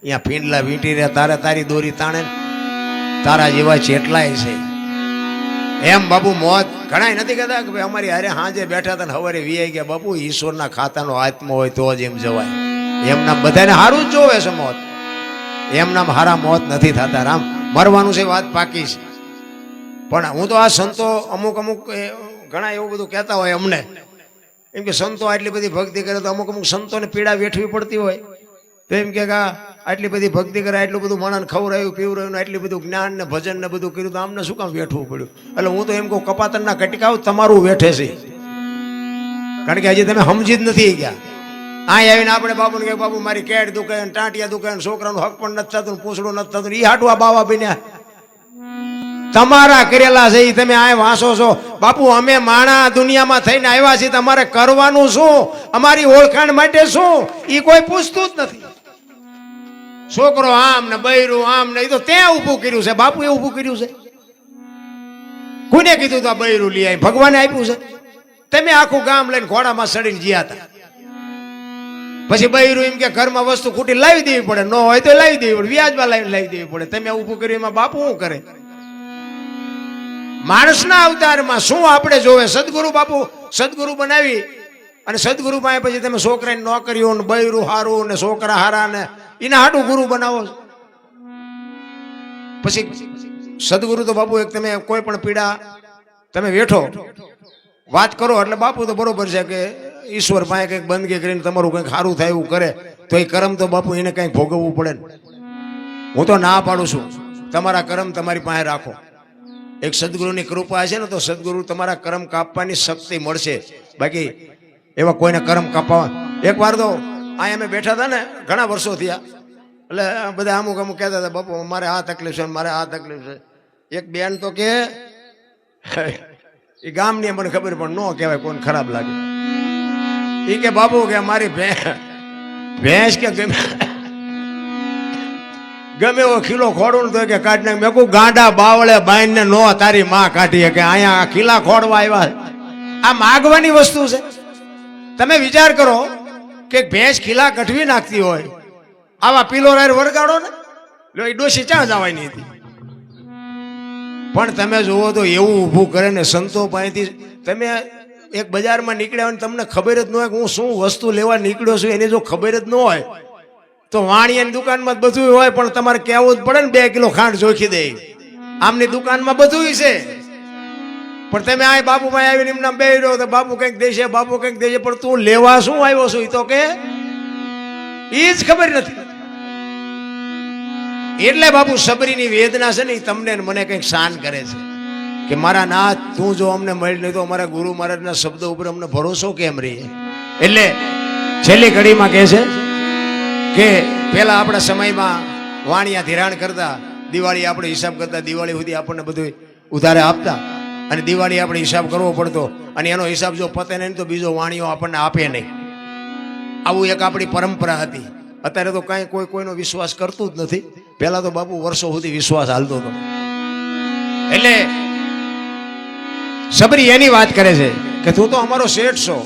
અહીંયા પીંડલા વીંટી રહ્યા તારે તારી દોરી તાણે તારા જેવા જેટલાય છે એમ બાપુ મોત ઘણા નથી કહેતા કે ભાઈ અમારી હારે હાજે બેઠા હતા ને હવારે વીઆઈ ગયા બાપુ ઈશ્વરના ખાતાનો આત્મા હોય તો જ એમ જવાય એમના બધાને સારું જ જોવે છે મોત એમના હારા મોત નથી થતા રામ મરવાનું છે વાત પાકી છે પણ હું તો આ સંતો અમુક ઘણા એવું બધું કહેતા હોય અમને એમ કે સંતો આટલી બધી ભક્તિ કરે તો અમુક સંતોને પીડા વેઠવી પડતી હોય તો એમ કે આટલી બધી ભક્તિ કરે આટલું બધું માણસ ખવડાવ્યું પીવડાવ્યું આટલું બધું જ્ઞાન ને ભજન ને બધું કર્યું તો આમને શું કામ વેઠવું પડ્યું એટલે હું તો એમ કહું કપાતરના કટકાવ તમારું વેઠે છે કારણ કે હજી તમે સમજી જ નથી ગયા અહીં આવીને આપણે બાપુને કે બાપુ મારી કેડ દુખે ટાંટિયા દુખે છોકરાનું હક પણ નથી થતું પૂછડું નથી થતું એ હાટવા બાવા બન્યા તમારા કરેલા છે એ તમે આ વાંસો છો બાપુ અમે માણા દુનિયામાં થઈને આવ્યા છીએ તમારે કરવાનું શું અમારી ઓળખાણ માટે શું એ કોઈ પૂછતું જ નથી છોકરો આમ ને બૈરું આમ ને એ તો ત્યાં ઊભું કર્યું છે બાપુ એ ઊભું કર્યું છે કોને કીધું તો આ બૈરું લઈ આવી ભગવાને આપ્યું છે તમે આખું ગામ લઈને ઘોડામાં ચડીને જ્યાં હતા પછી બૈરું એમ કે ઘરમાં વસ્તુ ખૂટી લાવી દેવી પડે ન હોય તો લાવી દેવી પડે વ્યાજમાં લાવી દેવી પડે તમે ઊભું કર્યું એમાં બાપુ શું કરે માણસના અવતારમાં શું આપણે જોવે સદગુરુ બાપુ સદગુરુ બનાવી અને સદગુરુ પાસે પછી તમે છોકરાની નોકરીઓ ને બૈરું હારું ને છોકરા હારા ને એના હાટું ગુરુ બનાવો પછી સદગુરુ તો બાપુ એક તમે કોઈ પણ પીડા તમે વેઠો વાત કરો એટલે બાપુ તો બરોબર છે કે ઈશ્વર પાસે કંઈક બંદગી કરીને તમારું કંઈક સારું થાય એવું કરે તો એ કર્મ તો બાપુ એને કંઈક ભોગવવું પડે ને હું તો ના પાડું છું તમારા કર્મ તમારી પાસે રાખો એક સદગુરુની કૃપા છે ને તો સદગુરુ તમારા કર્મ કાપવાની શક્તિ મળશે બાકી એવા કોઈને કર્મ કાપવા એક વાર તો અહીંયા અમે બેઠા હતા ને ઘણા વર્ષો થયા એટલે બધા અમુક કહેતા હતા બાપુ મારે આ તકલીફ છે મારે આ તકલીફ છે એક બેન તો કે એ ગામની મને ખબર પણ ન કહેવાય કોઈને ખરાબ લાગે એ કે બાપુ કે મારી ભેંસ કે ગમે એવો ખીલો ખોડવું તો કે કાઢી નાખ મેં કહું ગાંડા બાવળે બાઈને નો તારી માં કાઢી કે અહીંયા ખીલા ખોડવા આવ્યા આ માગવાની વસ્તુ છે તમે વિચાર કરો કે ભેંસ ખીલા કઢવી નાખતી હોય આવા પીલો રાયર વરગાડો ને લો એ ડોશી ચા જવાની હતી પણ તમે જુઓ તો એવું ઊભું કરે ને સંતો પાસેથી તમે એક બજારમાં નીકળ્યા હોય તમને ખબર જ ન હોય કે હું શું વસ્તુ લેવા નીકળ્યો છું એની જો ખબર જ ન હોય તો વાણિયાની દુકાનમાં બધું હોય પણ તમારે કહેવું જ પડે ને 2 કિલો ખાંડ જોખી દે આમની દુકાનમાં બધું છે પણ તમે આ બાપુ ભાઈ આવીને એમના બે રહ્યો તો બાપુ કંઈક દેશે બાપુ કંઈક દેશે પણ તું લેવા શું આવ્યો છું એ તો કે એ જ ખબર નથી એટલે બાપુ સબરીની વેદના છે ને એ તમને મને કંઈક શાન કરે છે કે મારા નાથ તું જો અમને મળી નહીં તો અમારા ગુરુ મહારાજના શબ્દો ઉપર અમને ભરોસો કેમ રહીએ એટલે છેલ્લી ઘડીમાં કહે છે કે પેલા આપણા સમયમાં વાણિયા ધિરાણ કરતા દિવાળી આપણે હિસાબ કરતા દિવાળી સુધી આપણને બધું ઉધારે આપતા અને દિવાળી આપણે હિસાબ કરવો પડતો અને એનો હિસાબ જો પતે નહીં તો બીજો વાણીઓ આપણને આપે નહીં આવું એક આપણી પરંપરા હતી અત્યારે તો કાંઈ કોઈનો વિશ્વાસ કરતું જ નથી પહેલા તો બાપુ વર્ષો સુધી વિશ્વાસ હાલતો હતો એટલે સબરી એની વાત કરે છે કે તું તો અમારો શેઠ છો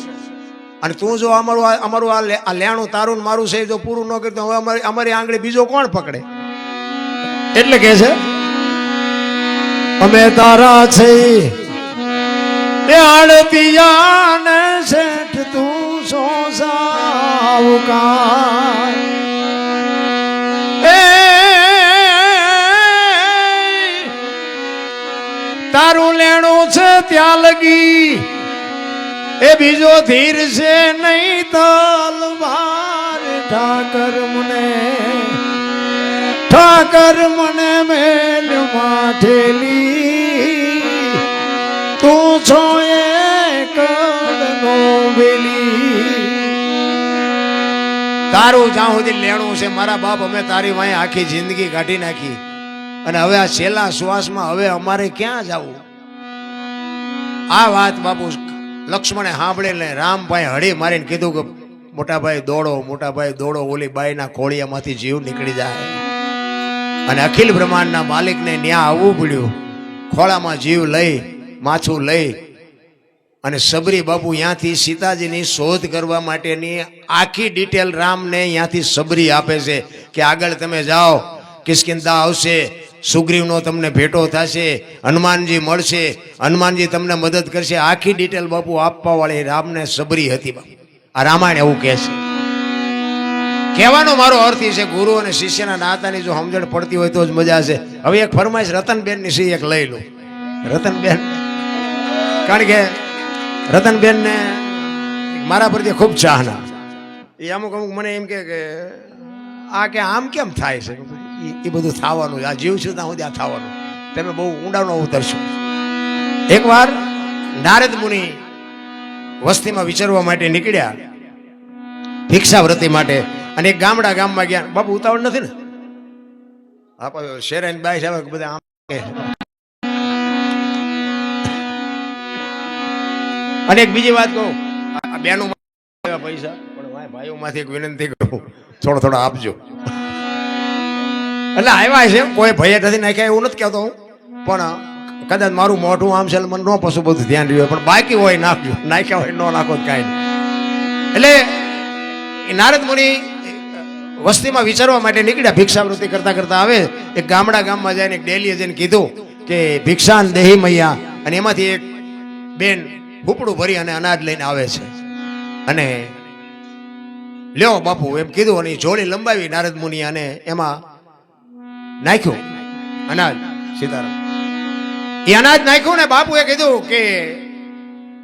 અને તું જો અમારું આ લેણું તારું મારું છે જો પૂરું ન કરતો હવે અમારી આંગળી બીજો કોણ પકડે એટલે કે છે અમે તારા છે આડતિયા ને શેઠ તું સો સાવકાર તારું લેણું છે ત્યાં લગી એ બીજો ધીર છે નહીં તલવાર ઠાકર મને મેલ માઠેલી તું છો એક વેલી તારું જ્યાં સુધી લેણું છે મારા બાપ અમે તારી વાંહે આખી જિંદગી કાઢી નાખી અને હવે આ છેલ્લા શ્વાસમાં હવે અમારે ક્યાં જવું આ વાત બાપુ લક્ષ્મણે સાંભળીને રામભાઈ હળી મારીને કીધું કે મોટાભાઈ દોડો ઓલી બાઈના ખોળિયામાંથી જીવ નીકળી જાય અને અખિલ બ્રહ્માંડના માલિકને ન્યા આવવું પડ્યું ખોળામાં જીવ લઈ માછું લઈ અને સબરી બાપુ ત્યાંથી સીતાજીની શોધ કરવા માટેની આખી ડિટેલ રામને ત્યાંથી સબરી આપે છે કે આગળ તમે જાઓ, કિષ્કિંધા આવશે, સુગ્રીવનો તમને ભેટો થશે, હનુમાનજી મળશે, હનુમાનજી તમને મદદ કરશે. આખી ડિટેલ બાપુ આપવા વાળી રામને સબરી હતી. આ રામાયણ એવું કહે છે. કહેવાનો મારો અર્થ એ છે ગુરુ અને શિષ્યના નાતાની જો સમજણ પડતી હોય તો જ મજા છે. હવે એક ફરમાઈશ રતનબેન ની સી એક લઈ લો. રતનબેન, કારણ કે રતનબેન ને મારા પ્રત્યે ખૂબ ચાહના. એ અમુક મને એમ કે આ કે આમ કેમ થાય છે? એ બધું થવાનું, આ જીવ છું ત્યાં સુધી આ થવાનું. તમે બહુ ઊંડાનો ઉતરશો. એકવાર નારદ મુનિ વસ્તીમાં વિચરવા માટે નીકળ્યા ભિક્ષાવૃત્તિ માટે, અને એક ગામમાં ગયા. બાપુ ઉતાવળ નથી ને? આપણે શેરાની બાઈ સાહેબ બધા આમ. અને એક બીજી વાત કહું, આ બેનો પૈસા પણ ભાઈઓ માંથી એક વિનંતી કરું, થોડો આપજો. એટલે આવ્યા છે, કોઈ ભય નથી નાખ્યા એવું નથી કહેતો હું, પણ કદાચ મારું મોઢું આમ છે મને ન પશુ બધું ધ્યાન રહ્યું, પણ બાકી હોય નાખજો, નાખ્યા હોય ન નાખો કાંઈ નહીં. એટલે નારદ મુનિ વસ્તીમાં વિચારવા માટે નીકળ્યા. ભિક્ષાવૃત્તિ કરતા કરતા આવે એક ગામમાં જઈને એક ડેલીએ જઈને કીધું કે ભિક્ષાન દેહી મૈયા, અને એમાંથી એક બેન ફૂપડું ભરી અને અનાજ લઈને આવે છે, અને લ્યો બાપુ એમ કીધું, અને જોડી લંબાવી નારદ મુનિ અને એમાં નાખ્યું અનાજ. સીતારામ, એ અનાજ નાખ્યું ને બાપુએ કીધું કે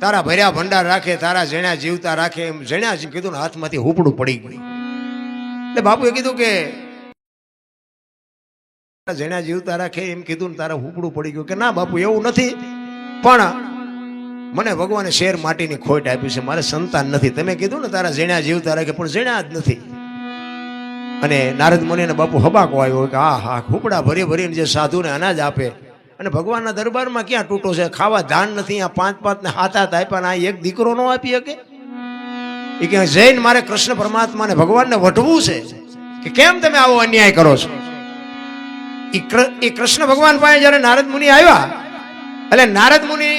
તારા ભર્યા ભંડાર રાખે, તારા જેણા જીવતા રાખે. એમ જેણા જીવ કીધું ને હાથમાંથી હુપડું પડી ગયું. એટલે બાપુએ કીધું કે જેણા જીવતા રાખે એમ કીધું ને તારા હુપડું પડી ગયું. કે ના બાપુ એવું નથી, પણ મને ભગવાને શેર માટીની ખોટ આપી છે, મારે સંતાન નથી. તમે કીધું ને તારા જેણા જીવતા રાખે, પણ જેણા જ નથી. અને નારદ મુનિને બાપુ હબાકો આવ્યો કે હા હુપડા ભરીને જે સાધુને અનાજ આપે, અને ભગવાનના દરબારમાં ક્યાં તૂટો છે? ખાવા ધાન નથી, આ 5 ને 7 આપ્યા ને આ એક દીકરો નો આપી શકે? એ કે જૈન મારે કૃષ્ણ પરમાત્માને ભગવાનને વઢવું છે કે કેમ તમે આવો અન્યાય કરો છો? એ કૃષ્ણ ભગવાન પાસે જયારે નારદ મુનિ આવ્યા, એટલે નારદ મુનિ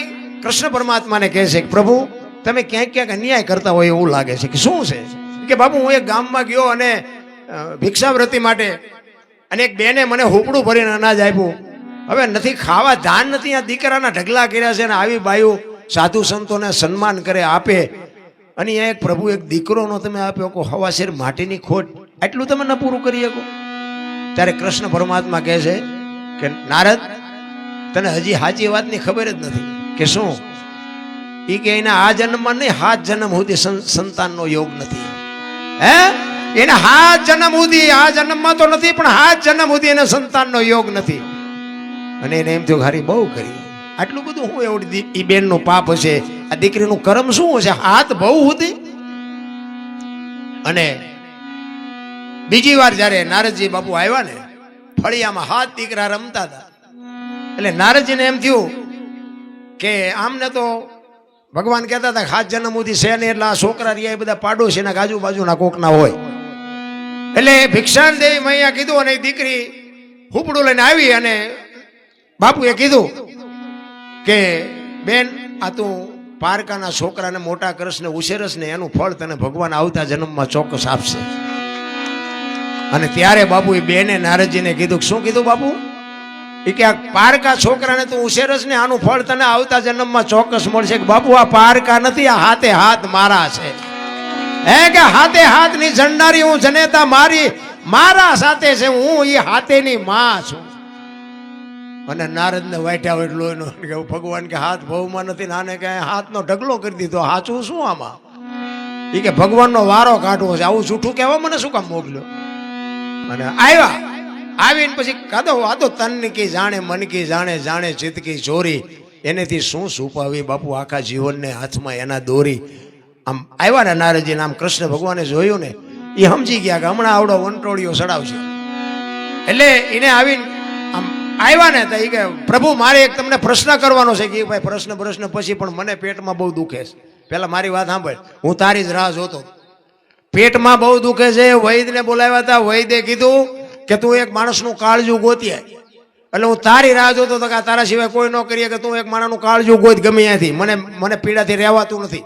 કૃષ્ણ પરમાત્માને કહે છે કે પ્રભુ તમે ક્યાંક અન્યાય કરતા હોય એવું લાગે છે. કે શું છે? કે બાપુ હું એક ગામમાં ગયો અને ભિક્ષાવૃત્તિ માટે, અને એક બેને મને હુપડું ભરીને અનાજ આપ્યું. હવે નથી ખાવા ધાન નથી, આ દીકરાના ઢગલા કર્યા છે, અને આવી બાયું સાધુ સંતોને સન્માન કરે આપે, અને અહીંયા એક પ્રભુ એક દીકરોનો તમે આપ્યો કહો હવાશેર માટીની ખોટ, આટલું તમે ન પૂરું કરી શકો? ત્યારે કૃષ્ણ પરમાત્મા કહે છે કે નારદ તને હજી સાચી વાતની ખબર જ નથી. કે શું? એ કે એના આ જન્મમાં નહીં, 7 જન્મ સુધી સંતાનનો યોગ નથી. હે એને 7 જન્મ સુધી, આ જન્મમાં તો નથી પણ 7 જન્મ સુધી એને સંતાનનો યોગ નથી. અને એને એમ થયું હારી બહુ કરી, આટલું બધું હું એવડી એ બેનનું પાપ હશે, આ દીકરીનું કર્મ શું હશે? હાથ બહુ હતી. અને બીજી વાર જયારે નારદજી બાપુ આવ્યા ને, ફળિયામાં 7 દીકરા રમતા હતા. એટલે નારદજીને એમ થયું કે આમને તો ભગવાન કહેતા હતા 7 જન્મ સુધી છે ને, એટલે આ છોકરા રહ્યા એ બધા પાડોશીના આજુબાજુના કોકના હોય. એટલે ભિક્ષાન દેવી મૈયા કીધું, અને દીકરી હુપડું લઈને આવી, અને બાપુએ કીધું કે બેન આ તું પારકાના છોકરાને મોટા કરશને ઉછેરસ ને, એનું ફળ તને ભગવાન આવતા જન્મમાં ચોક્કસ આપશે. અને ત્યારે બાપુ એ બેને નારદજીને કીધું. શું કીધું બાપુ? એ કે આ પારકા છોકરાને તું ઉછેરસ ને, આનું ફળ તને આવતા જન્મમાં ચોક્કસ મળશે. કે બાપુ આ પારકા નથી, આ હાથે હાથ મારા છે. હે કે હાથે હાથ ની જણનારી હું જનેતા મારી, મારા સાથે છે, હું એ હાથેની માં છું. અને નારદ ને વાટ્યા એટલો એનો ભગવાન કે હાથ ભવમાં નથી, નાને કે હાથનો ઢગલો કરી દીધો, હાચું શું આમાં? એ કે ભગવાનનો વારો કાઢવો છે, આવું જૂઠું કહેવા મને શું કામ મોકલ્યો? અને આવ્યા, આવીને પછી કાદો વાતો તન કી જાણે મન કી જાણે, જાણે ચિત્ત કી ચોરી, એનેથી શું છુપાવી બાપુ આખા જીવનને હાથમાં એના દોરી. આમ આવ્યા ને નારદજી, આમ કૃષ્ણ ભગવાને જોયું ને, એ સમજી ગયા કે હમણાં આવડો વંટોળિયો ચડાવશે. એટલે એને આવીને આમ આવ્યા ને તો એ કે પ્રભુ મારે એક તમને પ્રશ્ન કરવાનો છે. કે ભાઈ પ્રશ્ન પછી, પણ મને પેટમાં બહુ દુખે છે. પેલા મારી વાત સાંભળ, હું તારી જ રાહ જોતો. પેટમાં બહુ દુખે છે. વૈદને બોલાવ્યા હતા. વૈદે કીધું કે તું એક માણસનું કાળજું ગોતી આય. એટલે હું તારી રાહ જોતો હતો કે આ તારા સિવાય કોઈ ન કરીએ કે તું એક માણાનું કાળજું ગોત ગમે ત્યાંથી મને પીડાથી રહેવાતું નથી.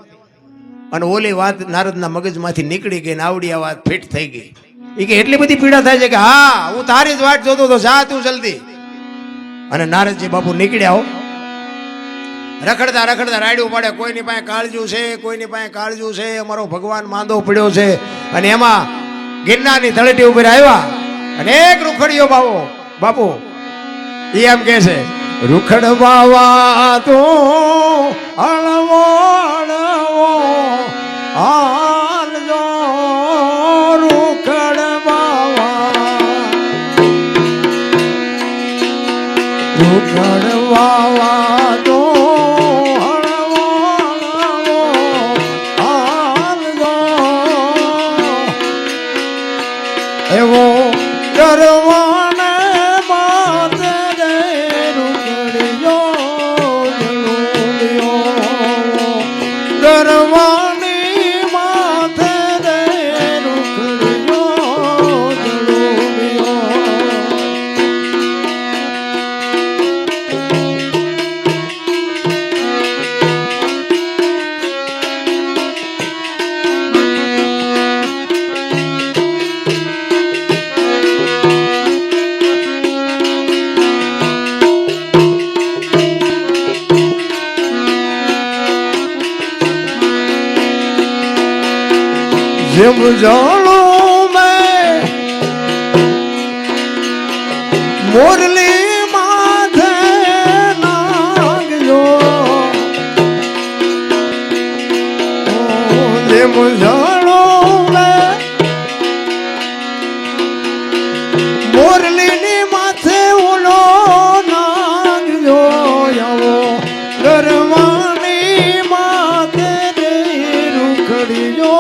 અને ઓલી વાત નારદના મગજમાંથી નીકળી ગઈ ને આવડી આ વાત ફિટ થઈ ગઈ. એ કે એટલી બધી પીડા થાય છે કે હા હું તારી જ વાટ જોતો હતો, જા તું જલ્દી. અને નારદજી બાપુ નીકળ્યા હો. રખડતા રખડતા રાડ્યું પડે, કોઈની પાસે કાળજું છે, કોઈની પાસે કાળજું છે, અમારો ભગવાન માંદો પડ્યો છે. અને એમાં ગિરનારની તળેટી ઉપર આવ્યા અને એક રૂખડીયો બાપુ એ એમ કે છે, રૂખડ બાવા તો અળવો અળવો હાલજો રૂખડ બાવા, રૂખડ બાવા તો અળવો અળવો હાલજો એવો ડરવાને માથે રે રૂખડિયો જળુલિયો, ડરવાની માથે રે રૂખડિયો જળુલિયો. જેમ જાણું મેં મોરલી માથે નાગજો, જેમ જાણું મેં મોરલીની માથે ઓલો નાગજો, આવો ગરવાની માથે રે રૂખડીયો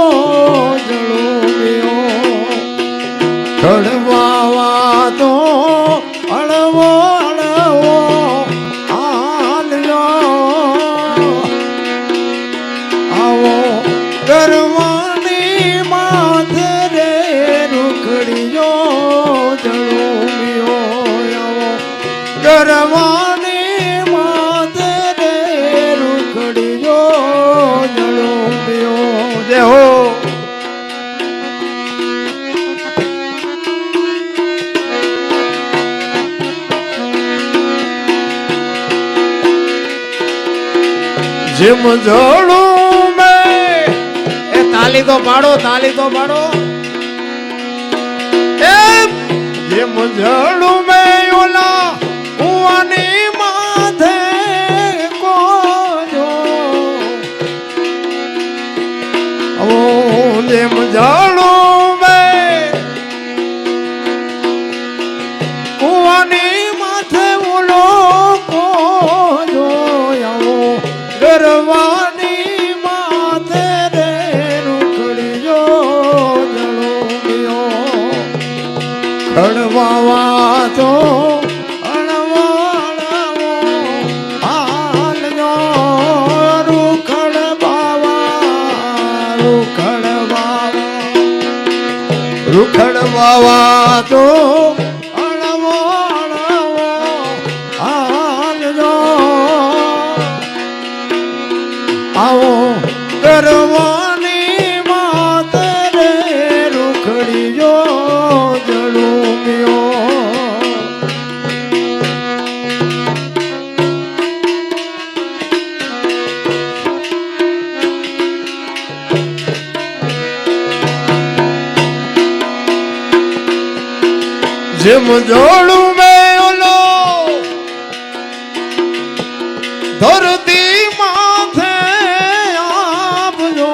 ખડવાવા તો અળવો અળવો હાલજો, આવો ગરવાની માથે રે રૂખડીયો જળુમિયો, આવો ગરવાની માથે રે રૂખડીયો જળુમિયો. જય હો. જેમ જોડું મેં એ તાલી તો પાડો, તાલી તો પાડો. જેમ જોડું મેં ઓલા કુવાની માથે કોજો, જેમ જોડું મેં કુવાની માથે ઓલો કોજો, આવો ગરવાની માથે રે રૂખડીયો જળુમિયો, ખડવાવા તો અળવો અળવો હાલજો રૂખડ બાવા, રૂખડ બાવા, રૂખડ બાવા તો અળવો અળવો હાલજો, આવો ગરવાની માથે રે રૂખડીયો જળુમિયો. જેમ જોડું મેં ઓલો ધરતી માથે આપજો,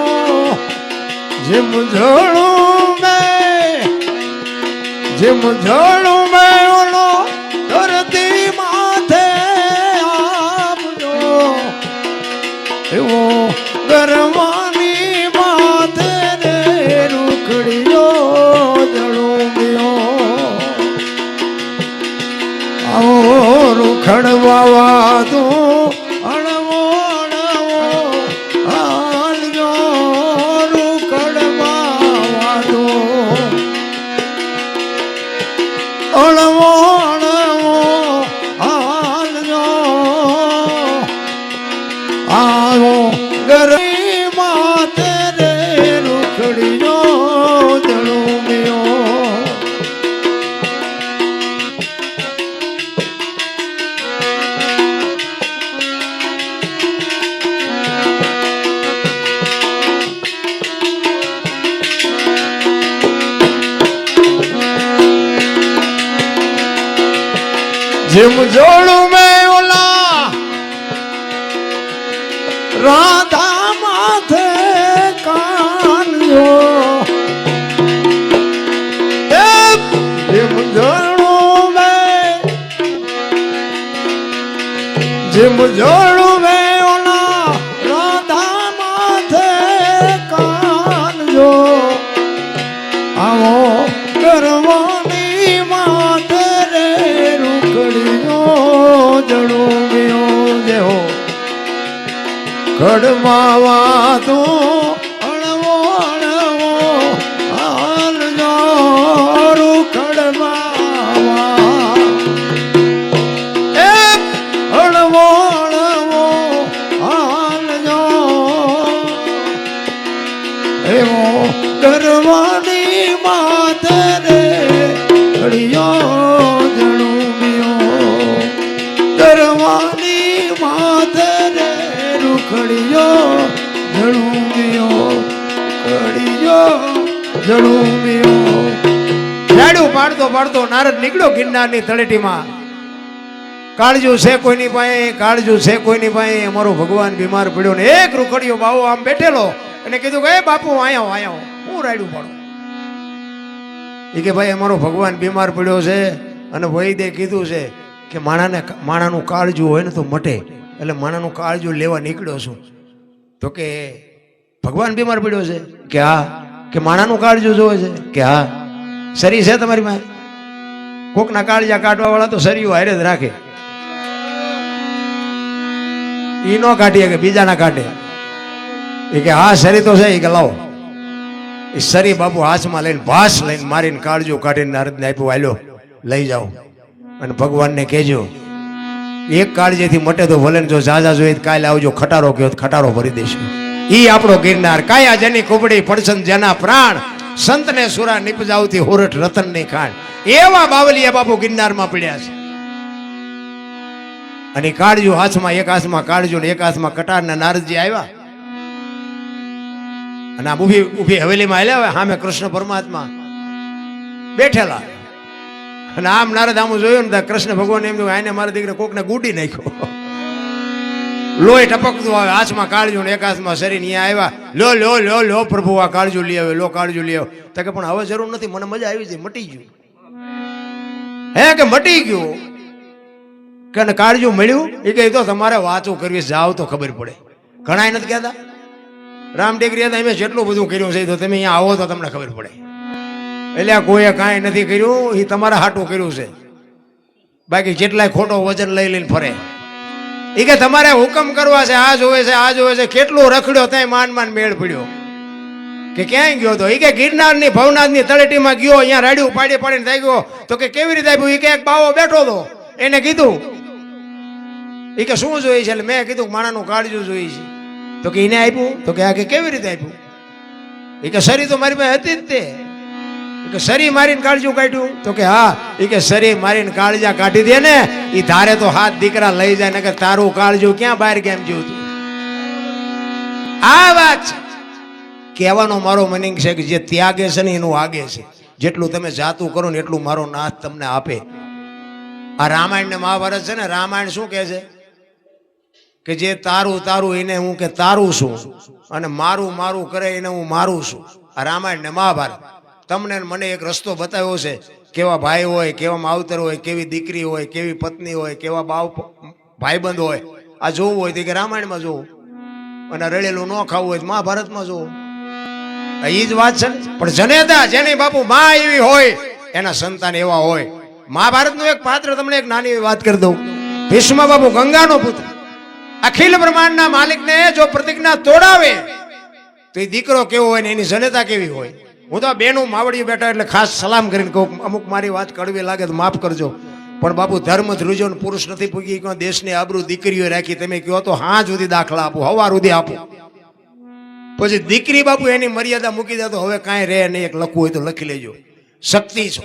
જેમ જોડું મેં ઓલો ધરતી માથે આપજો, એવો ગરવાની માથે રે રૂખડીયો જળુમિયો, આવો રૂખડ બાવા તો અળવો અળવો હાલજો, રૂખડ બાવા તો અળવો અળવો માથે રે રૂખડીઓ જળુમ્યો. જેમ જોડું મેં ઓલા રાધા માથે કાન્યો, જેમ જોડું મેં ઓલા રાધા માથે કાન્યો. આવો કરવાની માથે રે રૂખડીઓ જળુમ્યો. જેહો કડમાવા તો અળવો અળવો હાલજો રૂખડમાવા. એ અળવો અળવો હાલજો એવો કરવાની માથે રે ઘડીઓ જળુમ્યો. કરવાની માથે રે રૂખડીઓ જળુમ્યો. ઘડીઓ જળુમ્યો. રાડું પાડતો પાડતો નારદ નીકળ્યો ગિરનારની તળેટીમાં. કાળજુ છે કોઈની પાસે, કાળજુ છે કોઈની પાસે. અમારો ભગવાન બીમાર પડ્યો ને એક રૂખડીયો બાવો આમ બેઠેલો અને કીધું કે બાપુ આયા આયા હું રાડું પાડું. એ કે ભાઈ અમારો ભગવાન બીમાર પડ્યો છે અને વૈદ્ય કીધું છે કે માણાનું કાળજુ હોય ને તો મટે, એટલે માણાનું કાળજુ લેવા નીકળ્યો છું. તો કે ભગવાન બીમાર પડ્યો છે કે હા, કે માણાનું કાળજુ જોવે છે કે હા. શરી છે તમારી પાસે? કોકના કાળજા કાઢવા વાળા તો શરીઓ હારે જ રાખે, ઈ નો કાઢીએ કે બીજાના કાઢે. એ કે હા શરી તો છે. એ કે લાવો. એ શરી બાપુ હાથમાં લઈને ભાસ લઈને મારીને કાળજુ કાઢીને નારદને આપ્યું, હાલ્યો લઈ જાઓ અને ભગવાનને કહેજો એક કાળજીથી મટે તો ભલે, જો ઝાઝા જોઈએ કાલે આવજો, ખટારો કયો ખટારો ભરી દઈશું. ઈ આપણો ગિરનાર. કાયા જેની કુબડી પડસન જેના પ્રાણ, સંતને સુરા નિપજાવતી હોરઠ રતન ની ખાણ. એવા બાવલીયા બાપુ ગિરનારમાં પડ્યા છે. અને કાળજુ હાથમાં, એક હાથમાં કાળજુ ને એક હાથમાં કટાર. ને નારદજી આવ્યા અને આમ ઉભી હવેલીમાં આવ્યા. સામે કૃષ્ણ પરમાત્મા બેઠેલા. અને આમ નારદ આમ જોયું ને કૃષ્ણ ભગવાન એમ આને મારા દીકરા કોકને ગુડી નાખ્યો. લોહી ટપકતું આવે, હાથમાં કાળજુ ને એક હાથમાં શરીર. અહીંયા આવ્યા, લો લો લો લો પ્રભુ આ કાળજુ લઈ આવે, લો કાળજુ લઈ આવે. તો કે પણ હવે જરૂર નથી, મને મજા આવી છે, મટી ગયું. હે કે મટી ગયું કે કાળજુ મળ્યું? એ કહે તો તમારે વાતો કરવી, જાઓ તો ખબર પડે. ઘણા નથી કહેતા રામ ટેકરી હતા, અમે જેટલું બધું કર્યું છે તો તમે અહીંયા આવો તો તમને ખબર પડે. એટલે કોઈએ કાંઈ નથી કર્યું, એ તમારા હાટું કર્યું છે. બાકી જેટલાય ખોટો વજન લઈ લઈને ફરે. એ કે તમારે હુકમ કરવા છે, આ જોવે છે, આ જોવે છે. કેટલું રખડ્યો ત્યાં માંડ માંડ મેળ પડ્યો. કે ક્યાંય ગયો તો? એ કે ગિરનારની ભવનાથની તળેટીમાં ગયો, અહીંયા રાડ્યું પાડી પાડીને થઈ ગયો. તો કે કેવી રીતે આપ્યું? એ કે એક બાવો બેઠો હતો, એને કીધું. એ કે શું જોઈએ છે? એટલે મેં કીધું માણાનું કાળજુ જોઈએ છે. તો કે એને આપ્યું? તો કે આ કે કેવી રીતે આપ્યું? એ કે શરી તો મારી પાસે હતી જ તે. કે શરી મારીને કાળજુ કાઢ્યું? તો કે હા. એ કે શરી મારીને કાળજા કાઢી દે ને એ ધારે તો હાથ દીકરા લઈ જાય ને કે તારું કાળજુ ક્યાં બહાર કેમ જ્યું? આ વાત કહેવાનો મારો મિનિંગ છે કે જે ત્યાગે છે ને એનું આગે છે. જેટલું તમે જાતું કરો ને એટલું મારો નાથ તમને આપે. આ રામાયણ ને મહાભારત છે ને, રામાયણ શું કહે છે કે જે તારું તારું એને હું કે તારું છું, અને મારું મારું કરે એને હું મારું છું. આ રામાયણ ને મહાભારત તમને મને એક રસ્તો બતાવ્યો છે. કેવા ભાઈ હોય, કેવા માવતર હોય, કેવી દીકરી હોય, કેવી પત્ની હોય, કેવા ભાઈબંધ હોય. આ જોવું હોય તો કે રામાયણમાં જોવું, અને રળેલું ન ખાવું હોય તો મહાભારતમાં જોવું. એ જ વાત છે. પણ જનેતા જેની બાપુ માં એવી હોય એના સંતાન એવા હોય. મહાભારતનું એક પાત્ર તમને એક નાની વાત કરી દઉં. ભીષ્મ બાપુ ગંગાનો પુત્ર, અખિલ બ્રહ્માંડના માલિકને જો પ્રતિજ્ઞા તોડાવે તો એ દીકરો કેવો હોય ને એની જનેતા કેવી હોય. હું તો બેનું માવડીઓ બેઠા એટલે ખાસ સલામ કરીને કહું, અમુક મારી વાત કડવી લાગે તો માફ કરજો, પણ બાપુ ધર્મ ધ્રુજો પુરુષ નથી પૂગી ગયો. દેશની આબરૂ દીકરીઓ રાખી. તમે કહો તો હા સુધી દાખલા આપો, હવાર સુધી આપો. પછી દીકરી બાપુ એની મર્યાદા મૂકી દે તો હવે કાંઈ રહે નહીં. એક લખવું હોય તો લખી લેજો. શક્તિ છો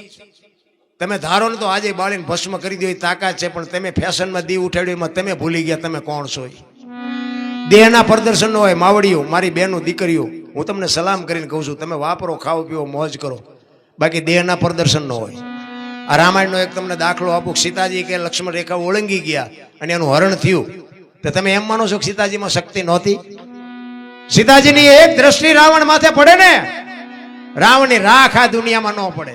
તમે ધારો ને તો આજે બાળીને ભસ્મ કરી દો એ તાકાત છે, પણ તમે ફેશનમાં દીવ ઉઠાડ્યું એમાં તમે ભૂલી ગયા તમે કોણ છો. દેહના પ્રદર્શન હોય માવડીઓ, મારી બહેનો દીકરીઓ, હું તમને સલામ કરીને કહું છું, તમે વાપરો, ખાઓ, પીવો, મોજ કરો, બાકી દેહના પ્રદર્શન ન હોય. આ રામાયણનો એક તમને દાખલો આપું. સીતાજી કે લક્ષ્મણ રેખા ઓળંગી ગયા અને એનું હરણ થયું, તો તમે એમ માનો છો કે સીતાજીમાં શક્તિ નહોતી? સીતાજીની એક દ્રષ્ટિ રાવણ માથે પડે ને, રાવણની રાખ આ દુનિયામાં ન પડે.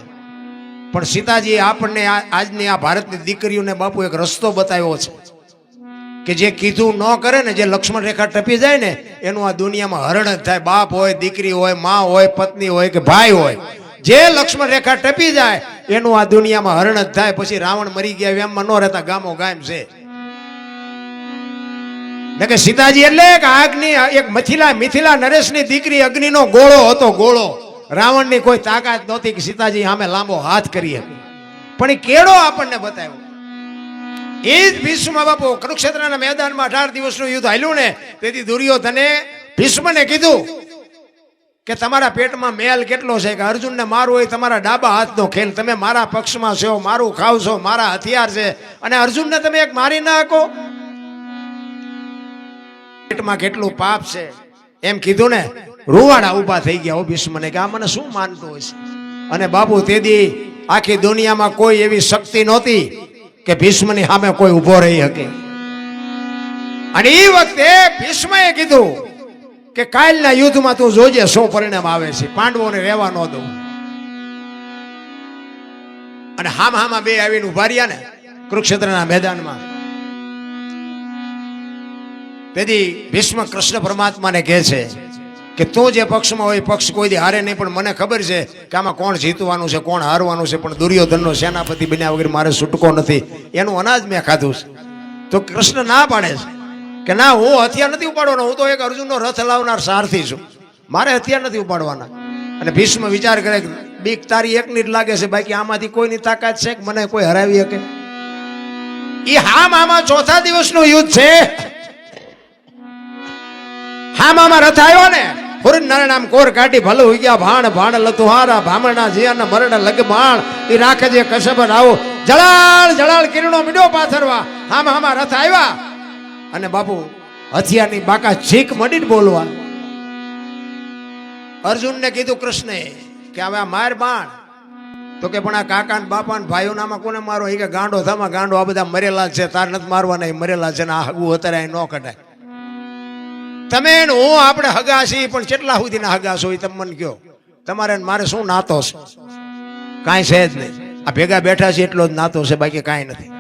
પણ સીતાજી આપણને આજની આ ભારતની દીકરીઓને બાપુ એક રસ્તો બતાવ્યો છે કે જે કીધું ન કરે ને, જે લક્ષ્મણ રેખા ટપી જાય ને, એનું આ દુનિયામાં હરણ જ થાય. બાપ હોય, દીકરી હોય, મા હોય, પત્ની હોય કે ભાઈ હોય, જે લક્ષ્મણ રેખા ટપી જાય એનું આ દુનિયામાં હરણ જ થાય. પછી રાવણ મરી ગયા એમમાં ન રહેતા ગામો ગામ છે. કે સીતાજી એટલે એક આગની એક મિથિલા નરેશની દીકરી, અગ્નિનો ગોળો હતો, ગોળો. રાવણની કોઈ તાકાત નહોતી કે સીતાજી સામે લાંબો હાથ કરી શકે, પણ એ કેળો આપણને બતાવ્યો. એ જ ભીષ્મ બાપુ કુરુક્ષેત્રના મેદાનમાં 18 દિવસનું યુદ્ધ હાલ્યું ને, તેથી દુર્યોધને ભીષ્મને કીધું કે તમારા પેટમાં મેલ કેટલો છે, કે અર્જુનને મારવું હોય તમારા ડાબા હાથનો ખેલ, તમે મારા પક્ષમાં છો, મારું ખાવ છો, મારા હથિયાર છે, અને અર્જુનને તમે એક મારી ના શકો. પેટમાં કેટલું પાપ છે એમ કીધું ને, રૂવાડા ઉભા થઈ ગયા. ભીષ્મને કે આ મને શું માનતો હશે. અને બાપુ તેદી આખી દુનિયામાં કોઈ એવી શક્તિ નહોતી કે ભીષ્મની સામે કોઈ ઉભો રહી શકે. અને એ વખતે ભીષ્મએ કીધું કે કાલના યુદ્ધમાં તું જોજે શું પરિણામ આવે છે, પાંડવોને રહેવા ન દઉં. અને હામાં બે આવીને ઉભા રહ્યા ને કુરુક્ષેત્રના મેદાનમાં. તેથી ભીષ્મ કૃષ્ણ પરમાત્માને કહે છે કે તું જે પક્ષમાં હોય પક્ષ કોઈ દી હારે નહીં, પણ મને ખબર છે કે આમાં કોણ જીતવાનું છે, કોણ હારવાનું છે, પણ દુર્યોધનનો સેનાપતિ બન્યા વગર મારે છૂટકો નથી. એનું અનાજ મેં ખાધું છે. તો કૃષ્ણ ના પાડે છે કે ના, હું હથિયાર નથી ઉપાડવાનો, હું તો એક અર્જુનનો રથ લાવનાર સારથી છું, મારે હથિયાર નથી ઉપાડવાના. અને ભીષ્મ વિચાર કરે કે બીક તારી એકની જ લાગે છે, બાકી આમાંથી કોઈની તાકાત છે કે મને કોઈ હરાવી શકે? એ આમાં ચોથા દિવસનું યુદ્ધ છે. હામાં રથ આવ્યો ને, નામ કોર કાઢી ભલું હોઈ ગયા ભાણ ભાણ લતુહારા ભામણા જીયાના મરણ લગમાણ એ રાખે જે કસબ રાવો જળાળ જળાળ કિરણો મીડો પાથરવા. હામાં રથ આવ્યા અને બાપુ હથિયારની બાકા છીક મડીને બોલવા. અર્જુનને કીધું કૃષ્ણે કે હવે આ માર બાણ, તો કે પણ આ કાકા ને બાપા ને ભાઈઓ નામાં કોને મારો? એ કે ગાંડો થામાં ગાંડો, આ બધા મરેલા છે, તાર નથી મારવાના, મરેલા છે ને આ હગું અત્યારે ન કઢાય. તમે હું આપણે હગા છીએ, પણ કેટલા સુધીના હગા છો એ તમે મને કહો. તમારે મારે શું નાતો છે? કાંઈ છે જ નહીં. આ ભેગા બેઠા છે એટલો જ નાતો છે, બાકી કાંઈ નથી.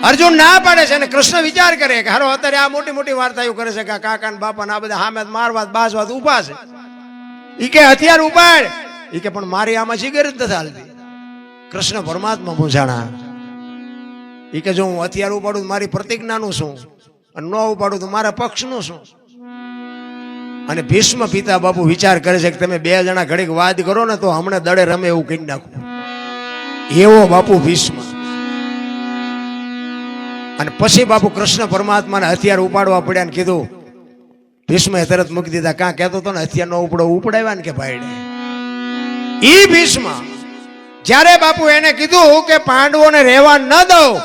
અર્જુન ના પાડે છે અને કૃષ્ણ વિચાર કરે કે હારો અત્યારે આ મોટી મોટી વાર્તાઓ કરે છે કે કાકા ને બાપા ને આ બધા સામે મારવા બાજવા ઉભા છે. ઈ કે હથિયાર ઉપાડ. ઈ કે પણ મારી આમાં શિગર જ નથી હાલતી. કૃષ્ણ પરમાત્મા મૂંઝાણા. ઈ કે જો હું હથિયાર ઉપાડું મારી પ્રતિજ્ઞાનું શું, અને ન ઉપાડું તો મારા પક્ષનું શું? અને ભીષ્મ પિતા બાપુ વિચાર કરે છે કે તમે બે જણા ઘડીક વાદ કરો ને તો હમણાં દડે રમે એવું કહી નાખું. એવો બાપુ ભીષ્મ. અને પછી બાપુ કૃષ્ણ પરમાત્માને હથિયાર ઉપાડવા પડ્યા ને કીધું. ભીષ્મએ તરત મૂકી દીધા. કાં કહેતો હતો ને હથિયાર નો ઉપડો ઉપડાવ્યા ને કે ભાઈને. ઈ ભીષ્મ જ્યારે બાપુ એને કીધું કે પાંડવોને રહેવા ન દઉં,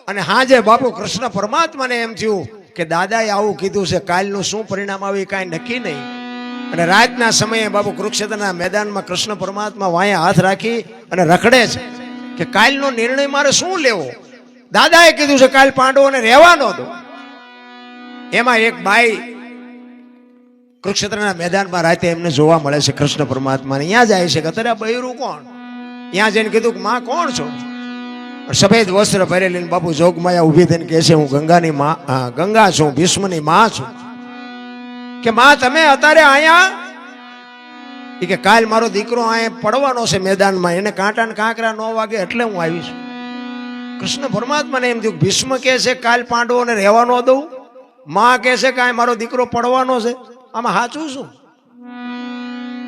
અને હાજે બાપુ કૃષ્ણ પરમાત્માને એમ થયું કે દાદાએ આવું કીધું છે, કાલનું શું પરિણામ આવે કાંઈ નક્કી નહીં. અને રાતના સમયે બાપુ કુરુક્ષેત્રના મેદાનમાં કૃષ્ણ પરમાત્મા વાયા હાથ રાખી અને રખડે છે કે કાલનો નિર્ણય મારે શું લેવો. દાદાએ કીધું છે કાલ પાંડવોને રહેવા ન દો. એમાં એક બાઈ કુરુક્ષેત્રના મેદાનમાં રાતે એમને જોવા મળે છે કૃષ્ણ પરમાત્માને. અહીંયા જાય છે કે અત્યારે બૈરું કોણ? ત્યાં જઈને કીધું કે માં કોણ છો? સફેદ વસ્ત્ર પહેરેલી બાપુ જોગમાયા ઉભી થઈને કહે છે હું ગંગાની માં, ગંગા છું, ભીષ્મની માં છું. કે માં તમે અત્યારે અહીંયા? એ કે કાલ મારો દીકરો અહીંયા પડવાનો છે મેદાનમાં, એને કાંટા ને કાંકરા ન વાગે એટલે હું આવી છું. કૃષ્ણ પરમાત્માને એમ થયું ભીષ્મ કહે છે કાલ પાંડવોને રહેવા ન દઉં, માં કહે છે કે મારો દીકરો પડવાનો છે, આમાં સાચું શું?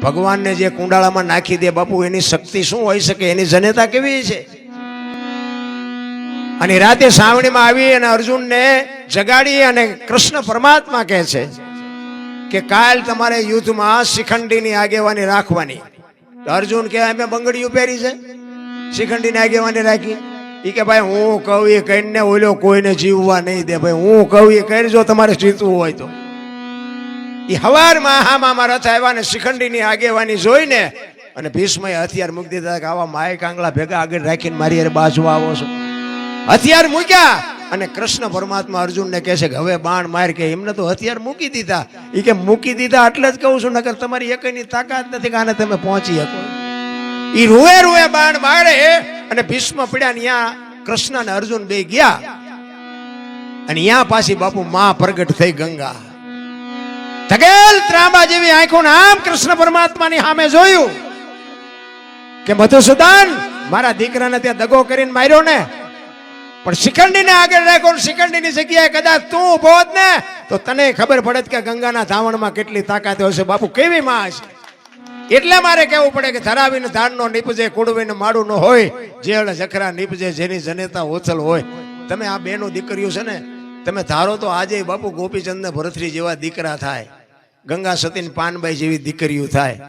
ભગવાનને જે કુંડાળામાં નાખી દે બાપુ એની શક્તિ શું હોઈ શકે, એની જનેતા કેવી છે? અને રાતે સાવણીમાં આવી અને અર્જુનને જગાડી અને કૃષ્ણ પરમાત્મા કહે છે કે કાલ તમારે યુદ્ધમાં શિખંડીની આગેવાની રાખવાની. તો અર્જુન કે અમે બંગડીઓ પહેરી છે, શિખંડીની આગેવાની રાખી. એ કે ભાઈ હું કહું એ કહીને ઓલો કોઈને જીવવા નહીં દે. ભાઈ હું કહું એ કરજો તમારે જીતવું હોય તો. એ હવારમાં હામાં રથ આવ્યા ને શિખંડીની આગેવાની જોઈને અને ભીષ્મએ હથિયાર મૂકી દીધા કે આવા માય કાંગલા ભેગા આગળ રાખીને મારી યાર બાજવા આવો છો. હથિયાર મૂક્યા અને કૃષ્ણ પરમાત્મા અર્જુનને કહે છે કે હવે બાણ માર. કે એમને તો હથિયાર મૂકી દીધા. એ કે મૂકી દીધા એટલે જ કહું છું, નકર તમારી એકની તાકાત નથી કે આને તમે પહોંચી શકો. એ રૂએ રૂએ બાણ મારે અને ભીષ્મ પડ્યા. ત્યાં કૃષ્ણ અને અર્જુન બે ગયા અને ત્યાં પાછી બાપુ માં પ્રગટ થઈ ગંગા. ધગેલ ત્રાંબા જેવી આંખો આમ કૃષ્ણ પરમાત્માની સામે જોયું કે મધુસૂદન મારા દીકરાને ત્યાં દગો કરીને માર્યો ને, પણ શિખંડીને આગળ રાખ્યો. શિખંડીની જગ્યાએ કદાચ તું ઉભો હોત ને તો તને ખબર પડત કે ગંગાના ધાવણમાં કેટલી તાકાત હશે. બાપુ કેવી માં હશે. એટલે મારે કહેવું પડે કે ધરાવીને ધાનનો નીપજે, કુડવીને માડું ન હોય, જેળ જખરા નીપજે જેની જનેતા ઓછલ હોય. તમે આ બેનો દીકરીઓ છે ને, તમે ધારો તો આજે બાપુ ગોપીચંદ ને ભરતરી જેવા દીકરા થાય, ગંગા સતીન પાનબાઈ જેવી દીકરીઓ થાય.